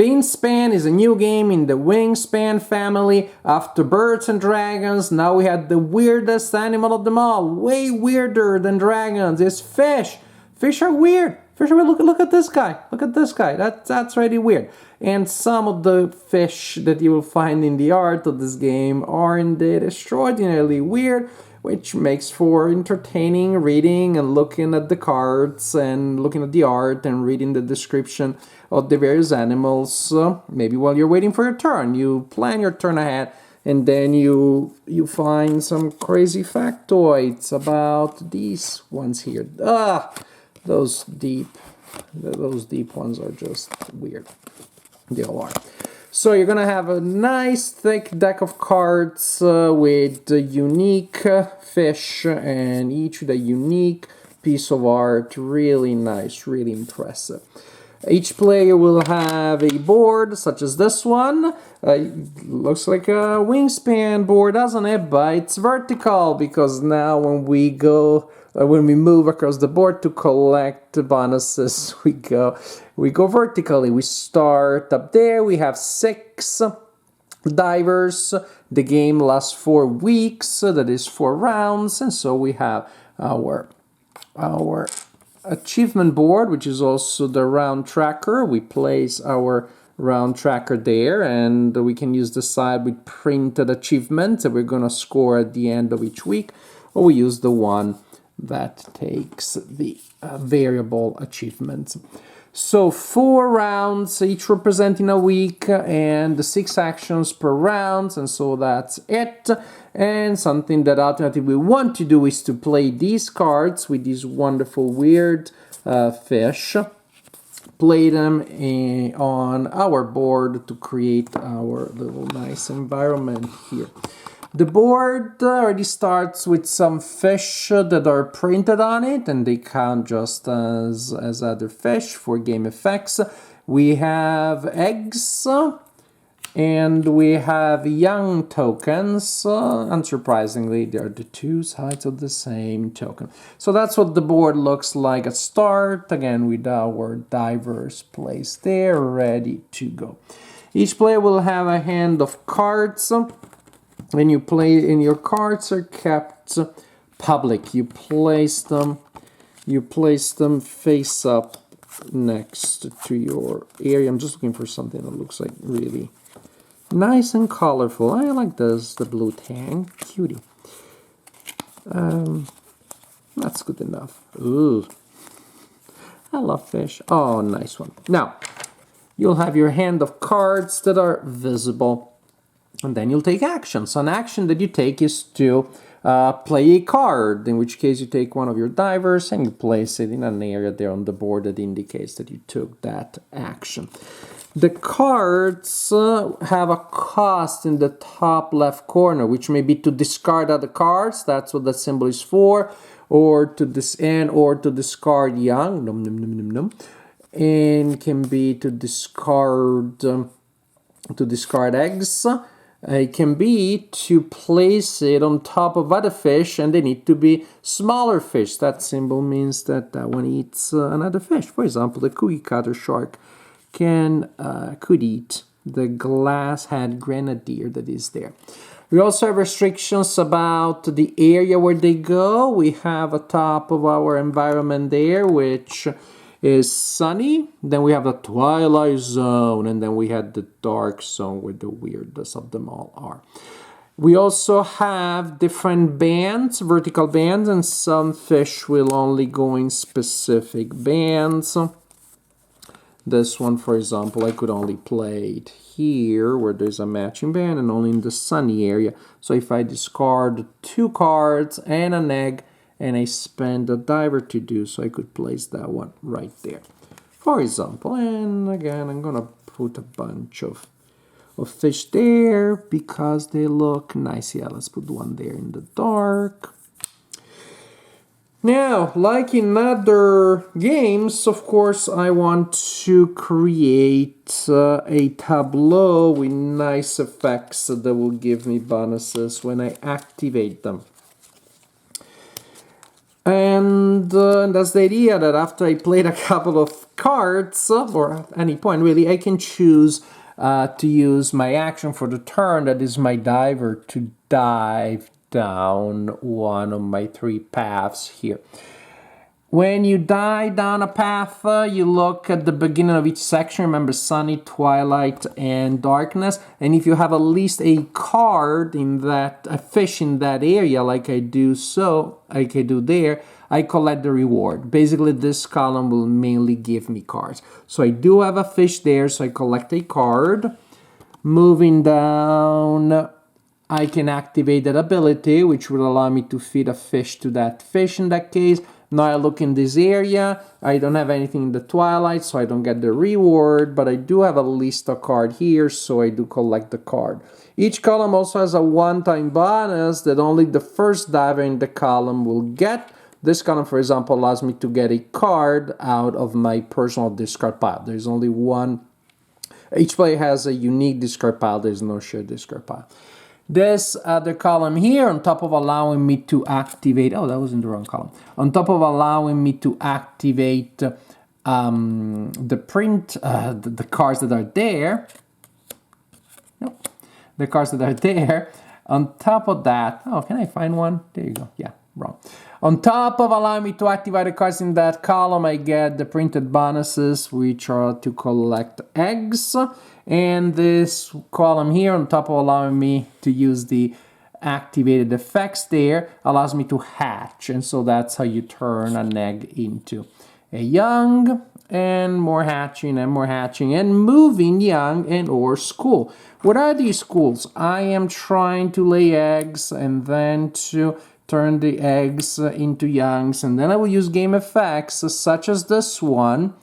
Finspan is a new game in the Wingspan family. After birds and dragons, now we had the weirdest animal of them all. Way weirder than dragons is fish. Fish are weird. Fish are weird. Look at this guy. Look at this guy. That's really weird. And some of the fish that you will find in the art of this game are indeed extraordinarily weird, which makes for entertaining reading and looking at the cards and looking at the art and reading the description of the various animals. Maybe while you're waiting for your turn, you plan your turn ahead, and then you find some crazy factoids about these ones here. Those deep ones are just weird. They all are. So you're gonna have a nice thick deck of cards with unique fish, and each with a unique piece of art. Really nice, really impressive. Each player will have a board such as this one. Looks like a Wingspan board, doesn't it? But it's vertical, because now when we move across the board to collect bonuses, we go vertically. We start up there. We have 6 divers. The game lasts 4 weeks. That is 4 rounds, and so we have our achievement board, which is also the round tracker. We place our round tracker there, and we can use the side with printed achievements that we're going to score at the end of each week, or we use the one that takes the variable achievements. So 4 rounds, each representing a week, and 6 actions per round, and so that's it. And something that alternatively we want to do is to play these cards with these wonderful weird fish. Play them on our board to create our little nice environment here. The board already starts with some fish that are printed on it, and they count just as other fish for game effects. We have eggs, and we have young tokens. Unsurprisingly, they are the 2 sides of the same token. So that's what the board looks like at start, again with our divers placed there, ready to go. Each player will have a hand of cards. When you play, and your cards are kept public. You place them face up next to your area. I'm just looking for something that looks like really nice and colorful. I like this, the blue tank, cutie. That's good enough. Ooh, I love fish. Oh, nice one. Now, you'll have your hand of cards that are visible. And then you'll take actions. An action that you take is to play a card, in which case you take one of your divers and you place it in an area there on the board that indicates that you took that action. The cards have a cost in the top left corner, which may be to discard other cards. That's what that symbol is for, or to discard young, and can be to discard eggs. It can be to place it on top of other fish, and they need to be smaller fish. That symbol means that that one eats another fish. For example, the cookie cutter shark could eat the glass-head grenadier that is there. We also have restrictions about the area where they go. We have a top of our environment there, which is sunny. Then we have the twilight zone, and then we had the dark zone where the weirdest of them all are. We also have different bands, vertical bands, and some fish will only go in specific bands. This one, for example, I could only play it here where there's a matching band, and only in the sunny area. So if I discard 2 cards and an egg, and I spend a diver to do, so I could place that one right there, for example. And again, I'm gonna put a bunch of fish there because they look nice. Yeah, let's put one there in the dark. Now, like in other games, of course, I want to create a tableau with nice effects that will give me bonuses when I activate them. And that's the idea, that after I played a couple of cards, or at any point really, I can choose to use my action for the turn, that is my diver, to dive down one of my 3 paths here. When you dive down a path, you look at the beginning of each section. Remember, sunny, twilight, and darkness. And if you have at least a card in that, a fish in that area, like I do there, I collect the reward. Basically, this column will mainly give me cards. So I do have a fish there, so I collect a card. Moving down, I can activate that ability, which will allow me to feed a fish to that fish in that case. Now I look in this area, I don't have anything in the twilight, so I don't get the reward, but I do have at least a card here, so I do collect the card. Each column also has a one-time bonus that only the first diver in the column will get. This column, for example, allows me to get a card out of my personal discard pile. There's only one. Each player has a unique discard pile. There's no shared discard pile. This other column here, on top of allowing me to activate, oh, that was in the wrong column. On top of allowing me to activate the print, the cards that are there. Nope. The cards that are there. On top of that, oh, can I find one? There you go. Yeah, wrong. On top of allowing me to activate the cards in that column, I get the printed bonuses, which are to collect eggs. And this column here, on top of allowing me to use the activated effects there, allows me to hatch. And so that's how you turn an egg into a young, and more hatching and moving young and or school. What are these schools? I am trying to lay eggs and then to turn the eggs into youngs, and then I will use game effects such as this one,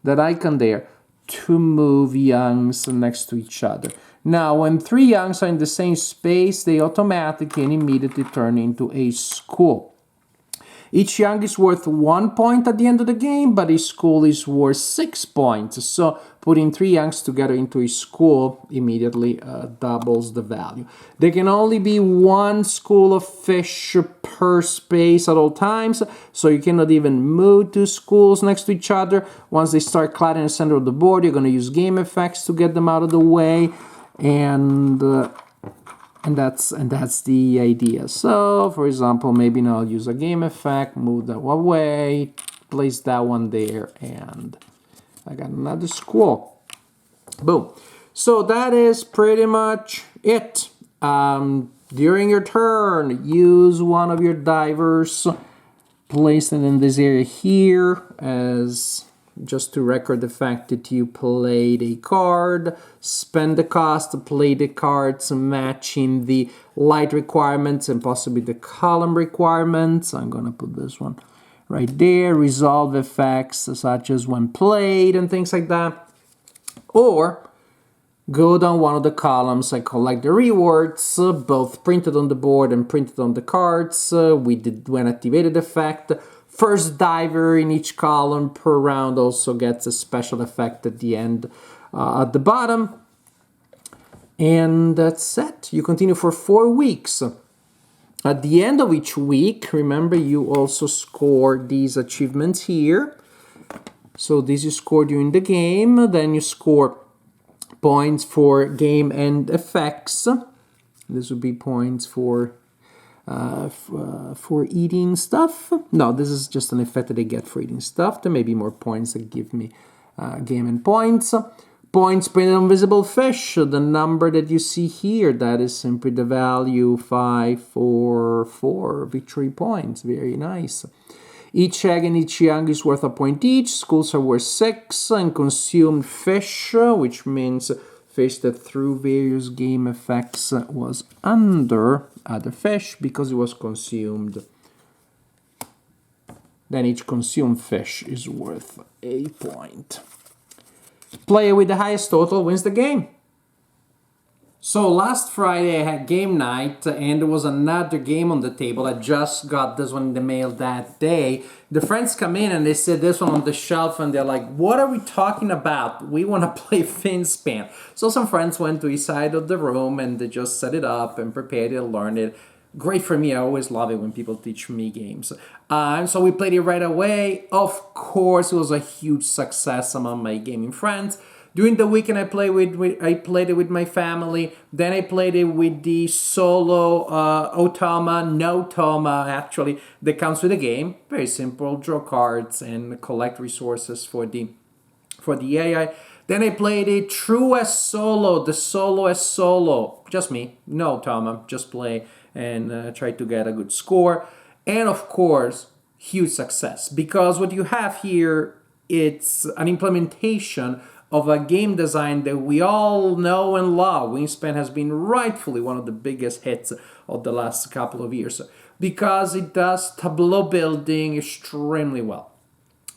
that icon there, to move youngs next to each other. Now, when 3 youngs are in the same space, they automatically and immediately turn into a school. Each young is worth 1 point at the end of the game, but a school is worth 6 points. So putting 3 youngs together into a school immediately doubles the value. There can only be 1 school of fish per space at all times, so you cannot even move 2 schools next to each other. Once they start clattering in the center of the board, you're going to use game effects to get them out of the way, and that's the idea. So, for example, maybe now I'll use a game effect, move that one away, place that one there, and I got another school. Boom. So that is pretty much it. During your turn, use one of your divers, place it in this area here as just to record the fact that you played a card, spend the cost to play the cards matching the light requirements and possibly the column requirements. I'm going to put this one right there. Resolve effects such as when played and things like that. Or go down one of the columns and collect the rewards, both printed on the board and printed on the cards. We did when activated effect. First diver in each column per round also gets a special effect at the end, at the bottom. And that's it. You continue for 4 weeks. At the end of each week, remember, you also score these achievements here. So this you score during the game. Then you score points for game end effects. This would be points for eating stuff. No, this is just an effect that I get for eating stuff. There may be more points that give me game and points. Points per invisible fish, the number that you see here, that is simply the value 544 victory points. Very nice. Each egg and each young is worth a point each. Schools are worth 6, and consumed fish, which means fish that through various game effects was under other fish because it was consumed. Then each consumed fish is worth a point. Player with the highest total wins the game. So last Friday I had game night and there was another game on the table. I just got this one in the mail that day. The friends come in and they said this one on the shelf and they're like, what are we talking about? We want to play Finspan. So some friends went to each side of the room and they just set it up and prepared it and learned it. great for me. I always love it when people teach me games. And so we played it right away. Of course, it was a huge success among my gaming friends. During the weekend, I played it with my family. Then I played it with the solo no Toma actually, that comes with the game. Very simple, draw cards and collect resources for the AI. Then I played it true as solo, the solo as solo. Just me, no Toma, just play and try to get a good score. And of course, huge success, because what you have here, it's an implementation of a game design that we all know and love. Wingspan has been rightfully one of the biggest hits of the last couple of years because it does tableau building extremely well.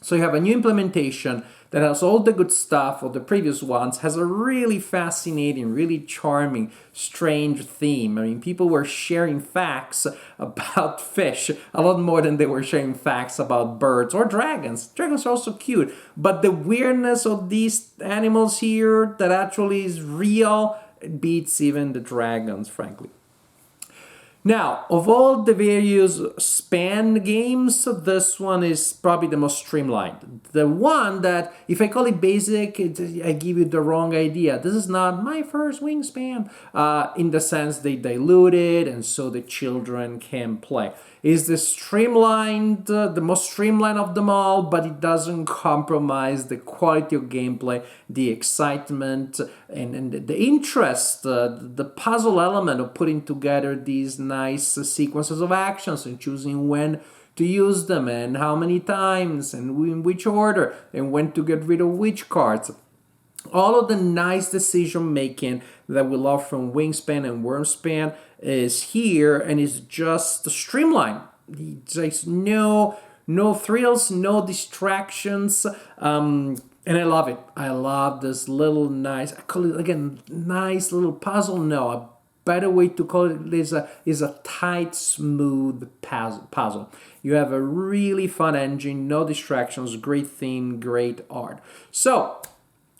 So you have a new implementation that has all the good stuff of the previous ones, has a really fascinating, really charming, strange theme. I mean, people were sharing facts about fish a lot more than they were sharing facts about birds or dragons. Dragons are also cute, but the weirdness of these animals here that actually is real beats even the dragons, frankly. Now, of all the various span games, this one is probably the most streamlined. The one that, if I call it basic, I give you the wrong idea. This is not my first Wingspan, in the sense they dilute it and so the children can play. It's the streamlined, the most streamlined of them all, but it doesn't compromise the quality of gameplay, the excitement, and the interest, the puzzle element of putting together these nice sequences of actions and choosing when to use them and how many times and in which order and when to get rid of which cards. All of the nice decision making that we love from Wingspan and Wormspan is here, and it's just streamlined. There's no thrills, no distractions, and I love it. I love this little nice, I call it again, nice little puzzle. No, a better way to call it is a tight, smooth puzzle. You have a really fun engine, no distractions, great theme, great art. So,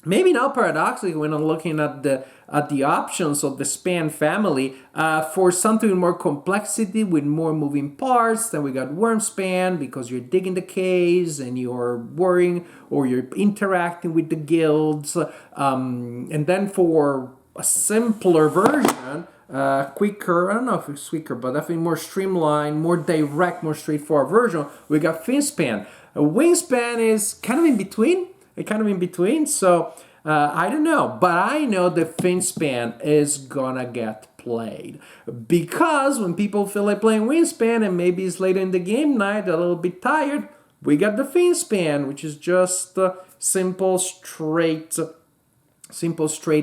maybe now paradoxically, when I'm looking at the options of the Span family, for something with more complexity, with more moving parts, then we got Wormspan, because you're digging the caves and you're worrying or you're interacting with the guilds. And then for a simpler version, quicker, I don't know if it's quicker, but definitely more streamlined, more direct, more straightforward version, we got Finspan. Wingspan is kind of in between. So I don't know, but I know that Finspan is gonna get played, because when people feel like playing Wingspan and maybe it's later in the game night, a little bit tired, we got the Finspan, which is just simple, straight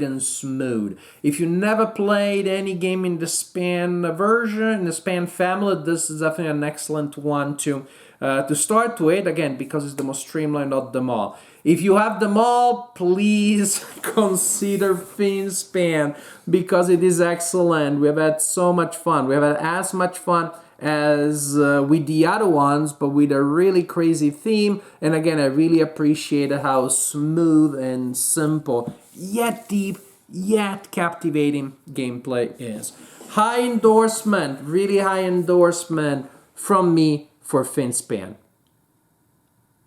and smooth. If you never played any game in the Span version, in the Span family, this is definitely an excellent one to start with, again, because it's the most streamlined of them all. If you have them all, please consider Finspan, because it is excellent. We have had so much fun. We have had as much fun as with the other ones, but with a really crazy theme. And again, I really appreciate how smooth and simple, yet deep, yet captivating gameplay is. High endorsement, really high endorsement from me for Finspan.